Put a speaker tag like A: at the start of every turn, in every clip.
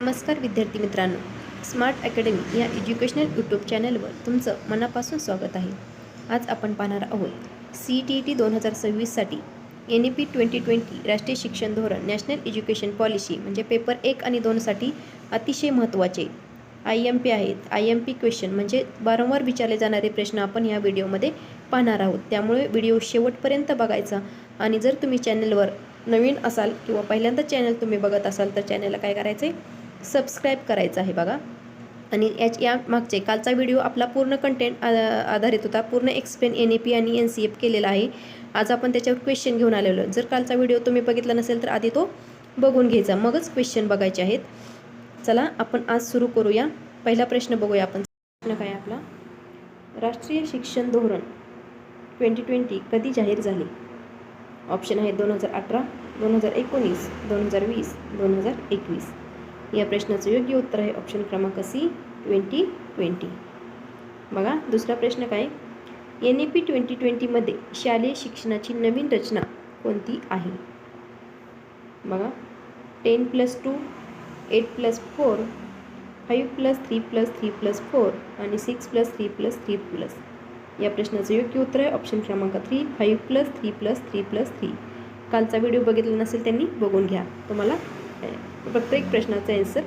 A: नमस्कार विद्यार्थी मित्रांनो, स्मार्ट अकॅडमी या एज्युकेशनल यूट्यूब चॅनलवर तुमचं मनापासून स्वागत आहे. आज आपण पाहणार आहोत CTET 2026साठी NEP 2020 राष्ट्रीय शिक्षण धोरण नॅशनल एज्युकेशन पॉलिसी म्हणजे पेपर 1 आणि 2साठी अतिशय महत्त्वाचे IMP आहेत. IMP क्वेश्चन म्हणजे वारंवार विचारले जाणारे प्रश्न आपण या व्हिडिओमध्ये पाहणार आहोत. त्यामुळे व्हिडिओ शेवटपर्यंत बघायचा आणि जर तुम्ही चॅनलवर नवीन असाल किंवा पहिल्यांदा चॅनल तुम्ही बघत असाल तर चॅनलला काय करायचं आहे, सबस्क्राईब करायचं आहे बघा. आणि या मागचे कालचा व्हिडिओ आपला पूर्ण कंटेंट आधारित होता, पूर्ण एक्सप्लेन NEP आणि NCF केलेला आहे. आज आपण त्याच्यावर क्वेश्चन घेऊन आलेलो. जर कालचा व्हिडिओ तुम्ही बघितला नसेल तर आधी तो बघून घ्यायचा, मगच क्वेश्चन बघायचे आहेत. चला आपण आज सुरू करूया. पहिला प्रश्न बघूया आपण. प्रश्न काय आपला, राष्ट्रीय शिक्षण धोरण 2020 कधी जाहीर झाले? ऑप्शन आहे 2018, 2019, 2020, 2021. या प्रश्नाचं योग्य उत्तर आहे ऑप्शन क्रमांक C 2020. बघा दुसरा प्रश्न काय, NEP 2020मध्ये शालेय शिक्षणाची नवीन रचना कोणती आहे? बघा 10+2, 8+4, 5+3+3+4 आणि 6+3+3+. या प्रश्नाचं योग्य उत्तर आहे ऑप्शन क्रमांक 3 5+3+3+3. कालचा व्हिडिओ बघितला नसेल त्यांनी बघून घ्या, तुम्हाला प्रत्येक प्रश्नाचा आन्सर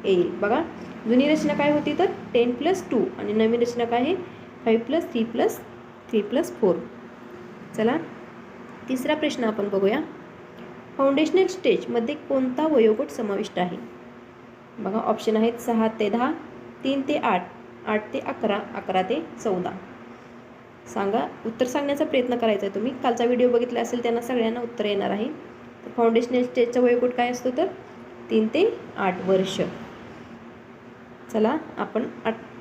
A: येईल. बघा जुनी रचना काय होती तर 10+2 आणि नवीन रचना काय आहे 5+3+3+4. चला तिसरा प्रश्न आपण बघूया. फाउंडेशनल स्टेजमध्ये कोणता वयोगट समाविष्ट आहे? बघा ऑप्शन आहेत 6 ते 10, 3 ते 8, 8 ते 11, 11 ते 14. सांगा, उत्तर सांगण्याचा प्रयत्न करायचा आहे तुम्ही. कालचा व्हिडिओ बघितला असेल त्यांना सगळ्यांना उत्तर येणार आहे. तर फाउंडेशनल स्टेजचा वयोगट काय असतो तर 3 ते 8 वर्ष. चला आपण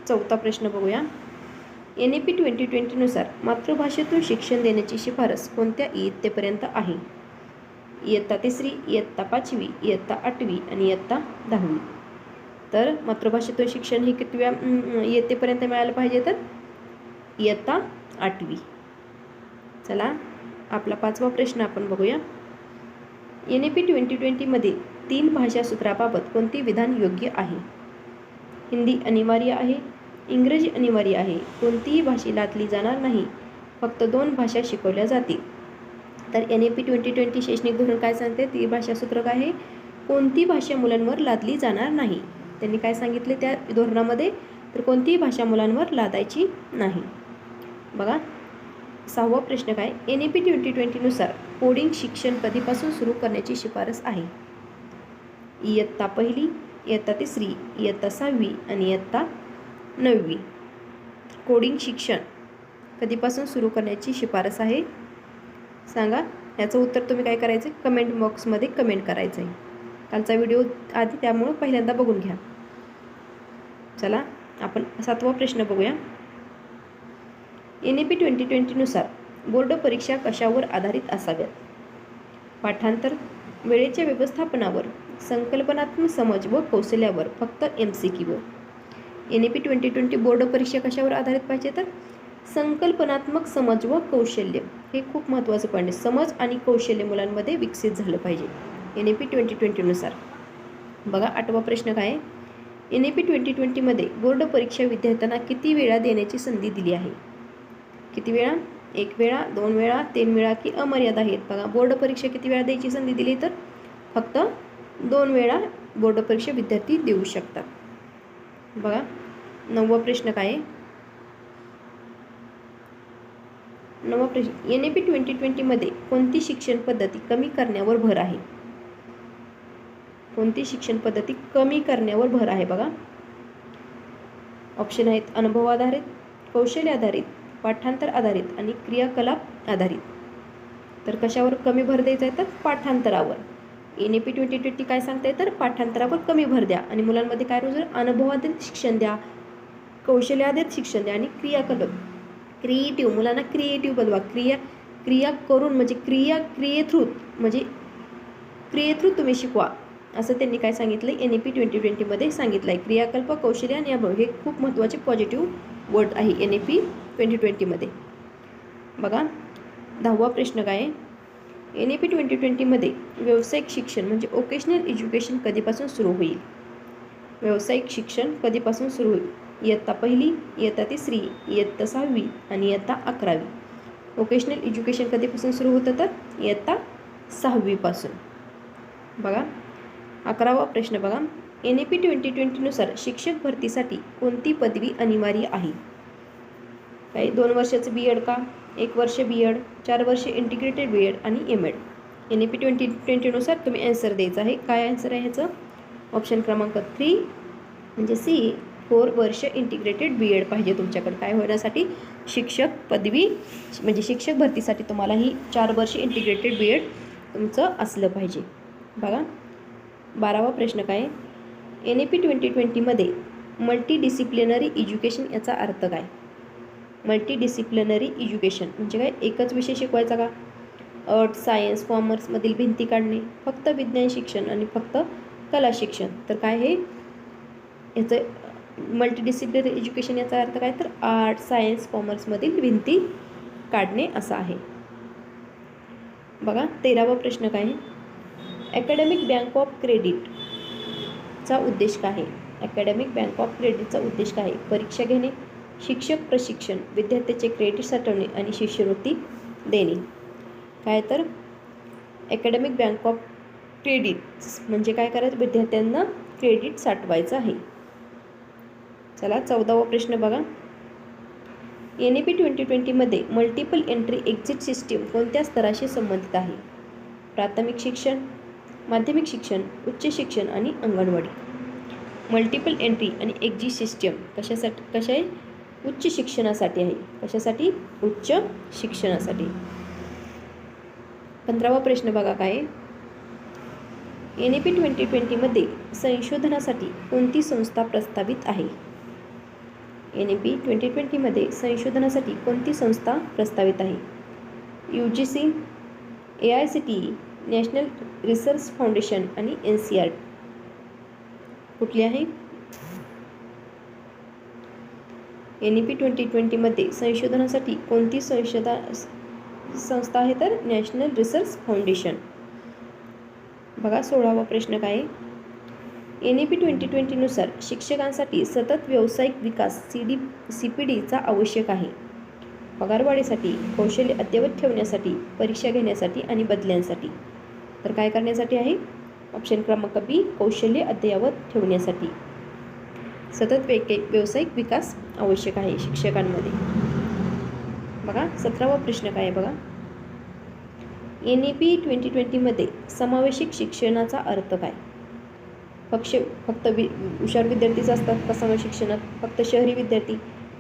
A: चौथा प्रश्न बघूया. NEP 2020नुसार मातृभाषेतून शिक्षण देण्याची शिफारस कोणत्या इयत्तेपर्यंत आहे? इयत्ता 3री, इयत्ता 5वी, इयत्ता 8वी आणि इयत्ता 10वी. तर मातृभाषेतून शिक्षण हे कितव्या इयत्तेपर्यंत मिळालं पाहिजे तर इयत्ता 8वी. चला आपला पाचवा प्रश्न आपण बघूया. NEP 2020मध्ये 3 भाषा सूत्राबाबत कोणते विधान योग्य आहे? हिंदी अनिवार्य आहे, इंग्रजी अनिवार्य आहे, कोणतीही भाषा लादली जाणार नाही, फक्त 2 भाषा शिकवल्या जातील. तर NEP 2020 शैक्षणिक धोरण काय सांगते? 3 भाषा सूत्र काय आहे? कोणती भाषा मुलांवर लादली जाणार नाही. त्यांनी काय सांगितले त्या धोरणामध्ये तर कोणतीही भाषा मुलांवर लादायची नाही. बघा सहावा प्रश्न काय, NEP 2020नुसार कोडिंग शिक्षण कधीपासून सुरू करण्याची शिफारस आहे? इयत्ता 1ली, इयत्ता 3री, इयत्ता 6वी आणि इयत्ता 9वी. कोडिंग शिक्षण कधीपासून सुरू करण्याची शिफारस आहे सांगा. याचं उत्तर तुम्ही काय करायचं, कमेंट बॉक्समध्ये कमेंट करायचं आहे. कालचा व्हिडिओ आधी त्यामुळं पहिल्यांदा बघून घ्या. चला आपण 7वा प्रश्न बघूया. NEP 2020नुसार बोर्ड परीक्षा कशावर आधारित असाव्यात? पाठांतर, वेळेच्या व्यवस्थापनावर, संकल्पनात्मक समज व कौशल्यावर, फक्त MCQ वर. NEP 2020 बोर्ड परीक्षा कशावर आधारित पाहिजे तर संकल्पनात्मक समज व कौशल्य. हे खूप महत्त्वाचं पॉईंट आहे. समज आणि कौशल्य मुलांमध्ये विकसित झालं पाहिजे NEP 2020नुसार. बघा 8वा प्रश्न काय आहे, NEP 2020मध्ये बोर्ड परीक्षा विद्यार्थ्यांना किती वेळा देण्याची संधी दिली आहे? किती वेळा? 1 वेळा, 2 वेळा, 3 वेळा की अमर्याद आहेत? बघा बोर्ड परीक्षा किती वेळा द्यायची संधी दिली तर फक्त 2 वेळा बोर्ड परीक्षा विद्यार्थी देऊ शकतात. बघा 9वा प्रश्न काय आहे, 9वा प्रश्न, NEP 2020मध्ये कोणती शिक्षण पद्धती कमी करण्यावर भर आहे? कोणती शिक्षण पद्धती कमी करण्यावर भर आहे? बघा ऑप्शन आहेत अनुभव आधारित, कौशल्य आधारित, पाठांतर आधारित आणि क्रियाकलाप आधारित. तर कशावर कमी भर द्यायचा आहे तर पाठांतरावर. NEP 2020 काय सांगते तर पाठांतरावर कमी भर द्या आणि मुलांमध्ये काय रोज अनुभवाधारित शिक्षण द्या, कौशल्याधारित शिक्षण द्या आणि क्रियाकलाप क्रिएटिव्ह, मुलांना क्रिएटिव्ह बनवा. क्रिया करून म्हणजे क्रिये थ्रू तुम्ही शिकवा असं त्यांनी काय सांगितलं NEP 2020मध्ये सांगितलं आहे. क्रियाकल्प, कौशल्य आणि अनुभव हे खूप महत्त्वाचे पॉझिटिव्ह वर्ड आहे NEP 2020मध्ये. बघा 10वा प्रश्न काय आहे, NEP 2020मध्ये व्यावसायिक शिक्षण म्हणजे वोकेशनल एज्युकेशन कधीपासून सुरू होईल? व्यावसायिक शिक्षण कधीपासून सुरू होईल? इयत्ता 1, इयत्ता 3, इयत्ता 6वी आणि इयत्ता 11वी. व्होकेशनल एज्युकेशन कधीपासून सुरू होतं? तर इयत्ता 6वी पासून. बघा 11वा प्रश्न बघा. NEP 2020 नुसार शिक्षक भरतीसाठी कोणती पदवी अनिवार्य आहे? काही 2 वर्षाचं B.Ed का, 1 वर्ष B.Ed, 4 वर्ष इंटिग्रेटेड B.Ed आणि M.Ed. NEP 2020 नुसार तुम्ही आन्सर द्यायचं आहे. काय आन्सर आहे ह्याचं? ऑप्शन क्रमांक 3 म्हणजे C, 4 वर्ष इंटिग्रेटेड B.Ed पाहिजे तुमच्याकडे. काय होण्यासाठी? शिक्षक पदवी म्हणजे शिक्षक भरतीसाठी तुम्हाला ही 4 वर्ष इंटिग्रेटेड B.Ed तुमचं असलं पाहिजे. बघा 12वा प्रश्न काय? NEP 2020मध्ये मल्टीडिसिप्लिनरी एज्युकेशन याचा अर्थ काय? मल्टीडिसिप्लिनरी एज्युकेशन म्हणजे काय? एकच विषय शिकवायचा का? आर्ट, सायन्स, कॉमर्समधील भिंती काढणे, फक्त विज्ञान शिक्षण आणि फक्त कला शिक्षण. तर काय हे याचं मल्टीडिसिप्लिनरी एज्युकेशन याचा अर्थ काय? तर आर्ट, सायन्स, कॉमर्समधील भिंती काढणे असा आहे. बघा 13वा प्रश्न काय? अकॅडमिक बँक ऑफ क्रेडिटचा उद्देश काय आहे? अकॅडमिक बँक ऑफ क्रेडिटचा उद्देश काय आहे? परीक्षा घेणे, शिक्षक प्रशिक्षण, विद्यार्थ्याचे क्रेडिट साठवणे आणि शिष्यवृत्ती देणे. काय तर अकॅडमिक बँक ऑफ क्रेडिट म्हणजे काय करायचं? विद्यार्थ्यांना क्रेडिट साठवायचं आहे. चला 14वा प्रश्न बघा. NEP 2020मध्ये मल्टिपल एंट्री एक्झिट सिस्टीम कोणत्या स्तराशी संबंधित आहे? प्राथमिक शिक्षण, माध्यमिक शिक्षण, उच्च शिक्षण आणि अंगणवाडी. मल्टिपल एंट्री आणि एक्झिट सिस्टीम कशा आहे? उच्च शिक्षणासाठी आहे. कशासाठी? उच्च शिक्षणासाठी. 15वा प्रश्न बघा काय? NEP 2020मध्ये संशोधनासाठी कोणती संस्था प्रस्तावित आहे? NEP 2020मध्ये संशोधनासाठी कोणती संस्था प्रस्तावित आहे? UGC, AICTE, national research foundation आणि NCERT. कुठली आहे? NEP 2020मध्ये संशोधनासाठी कोणती संस्था आहे? तर नॅशनल रिसर्च फाउंडेशन. बघा 16वा प्रश्न काय? NEP 2020 नुसार शिक्षकांसाठी सतत व्यावसायिक विकास CPDचा आवश्यक आहे. पगारवाढीसाठी, कौशल्य अद्ययावत ठेवण्यासाठी, परीक्षा घेण्यासाठी आणि बदल्यांसाठी. तर काय करण्यासाठी आहे? ऑप्शन क्रमांक B, कौशल्य अद्ययावत ठेवण्यासाठी. सतत व्यावसायिक विकास आवश्यक आहे शिक्षकांमध्ये. बघा 17वा प्रश्न काय आहे बघा. NEP 2020मध्ये समावेशिक शिक्षणाचा अर्थ काय? फक्त हुशार विद्यार्थीच असतात का समावेशिक शिक्षणात? फक्त शहरी विद्यार्थी,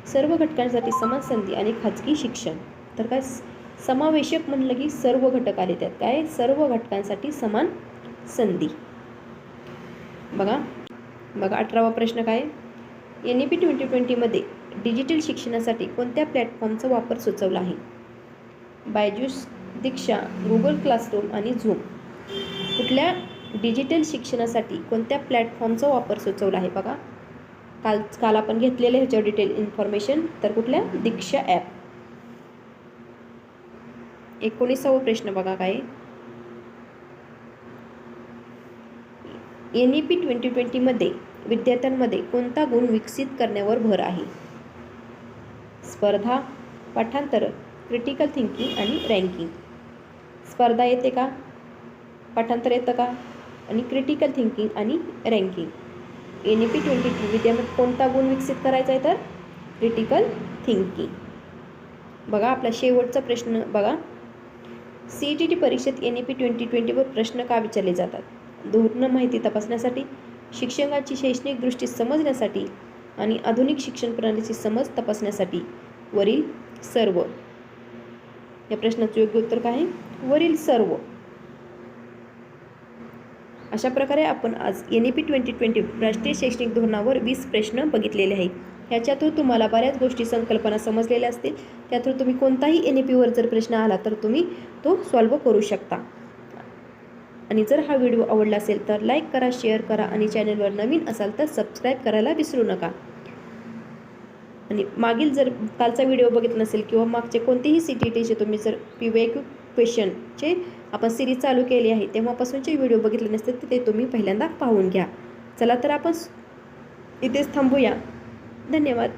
A: सर्व घटकांसाठी समान संधी आणि खाजगी शिक्षण. तर काय समावेशक म्हणलं की सर्व घटक आले त्यात. काय? सर्व घटकांसाठी समान संधी. बघा 18वा प्रश्न काय? NEP 2020मध्ये डिजिटल शिक्षणासाठी कोणत्या प्लॅटफॉर्मचा वापर सुचवला आहे? बायजूस, दीक्षा, गुगल क्लासरूम आणि झूम. कुठल्या डिजिटल शिक्षणासाठी कोणत्या प्लॅटफॉर्मचा वापर सुचवला आहे? बघा काल आपण घेतलेलं ह्याच्यावर डिटेल इन्फॉर्मेशन. तर कुठल्या? दीक्षा ॲप. 19वा प्रश्न बघा काय? NEP 2020मध्ये विद्यार्थ्यांमध्ये कोणता गुण विकसित करण्यावर भर आहे? स्पर्धा, पाठांतर, क्रिटिकल थिंकिंग आणि रँकिंग. स्पर्धा येते का? पाठांतर येतं का? आणि क्रिटिकल थिंकिंग आणि रँकिंग. NEP 2020 विद्यार्थ्यांमध्ये कोणता गुण विकसित करायचा आहे? तर क्रिटिकल थिंकिंग. बघा आपला शेवटचा प्रश्न बघा. CET परीक्षेत NEP 2020वर प्रश्न का विचारले जातात? धोरणं माहिती तपासण्यासाठी, शिक्षकांची शैक्षणिक दृष्टी समजण्यासाठी आणि आधुनिक शिक्षण प्रणालीची समज तपासण्यासाठी. वरील सर्व. या प्रश्नाचं योग्य उत्तर काय आहे? वरील सर्व. अशा प्रकारे आपण आज NEP 2020 राष्ट्रीय शैक्षणिक धोरणावर 20 प्रश्न बघितलेले आहेत. ह्याच्यातून तुम्हाला बऱ्याच गोष्टी संकल्पना समजलेल्या असतील. त्यातून तुम्ही कोणताही NEPवर जर प्रश्न आला तर तुम्ही तो सॉल्व्ह करू शकता. आणि जर हा व्हिडिओ आवडला असेल तर लाईक करा, शेअर करा आणि चॅनलवर नवीन असाल तर सबस्क्राईब करायला विसरू नका. आणि मागील जर कालचा व्हिडिओ बघितला नसेल किंवा मागचे कोणतेही CETचे तुम्ही जर PYQ क्वेश्चनचे आपण सिरीज चालू केली आहे तेव्हापासूनचे व्हिडिओ बघितले नसतील तर ते तुम्ही पहिल्यांदा पाहून घ्या. चला तर आपण इथेच थांबूया. धन्यवाद.